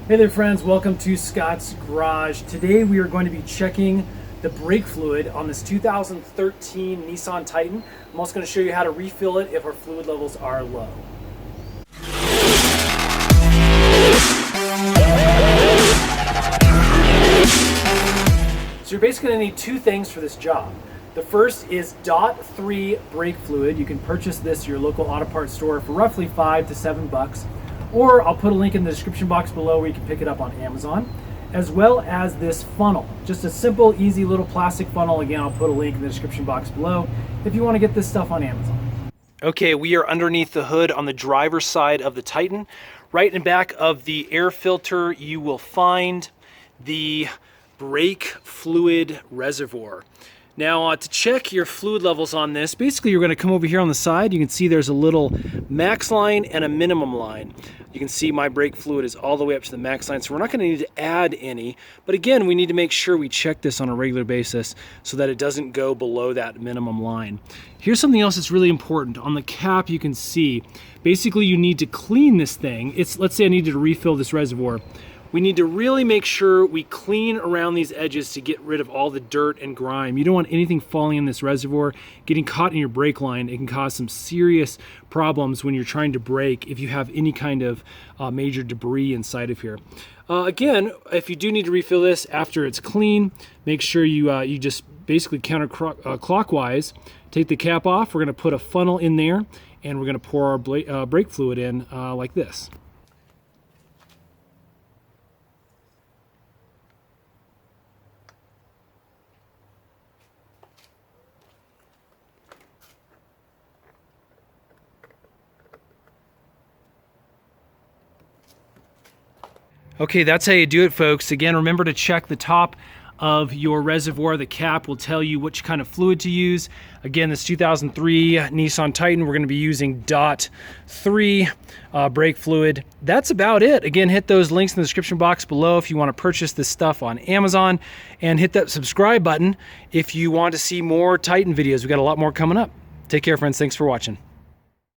Hey there friends, welcome to Scott's Garage. Today we are going to be checking the brake fluid on this 2013 Nissan Titan. I'm also going to show you how to refill it if our fluid levels are low. So you're basically going to need two things for this job. The first is .3 brake fluid. You can purchase this at your local auto parts store for roughly $5 to $7. Or I'll put a link in the description box below where you can pick it up on Amazon, as well as this funnel. Just a simple, easy little plastic funnel. Again, I'll put a link in the description box below if you want to get this stuff on Amazon. Okay, we are underneath the hood on the driver's side of the Titan. Right in back of the air filter, you will find the brake fluid reservoir. Now to check your fluid levels on this, basically you're going to come over here on the side. You can see there's a little max line and a minimum line. You can see my brake fluid is all the way up to the max line, so we're not going to need to add any. But again, we need to make sure we check this on a regular basis so that it doesn't go below that minimum line. Here's something else that's really important. On the cap you can see, basically you need to clean this thing. Let's say I needed to refill this reservoir. We need to really make sure we clean around these edges to get rid of all the dirt and grime. You don't want anything falling in this reservoir, getting caught in your brake line. It can cause some serious problems when you're trying to brake if you have any kind of major debris inside of here. Again, if you do need to refill this after it's clean, make sure you just basically counterclockwise take the cap off. We're going to put a funnel in there and we're going to pour our brake fluid in like this. Okay, that's how you do it, folks. Again, remember to check the top of your reservoir. The cap will tell you which kind of fluid to use. Again, this 2003 Nissan Titan, we're going to be using .3 brake fluid. That's about it. Again, hit those links in the description box below if you want to purchase this stuff on Amazon, and hit that subscribe button if you want to see more Titan videos. We've got a lot more coming up. Take care, friends. Thanks for watching.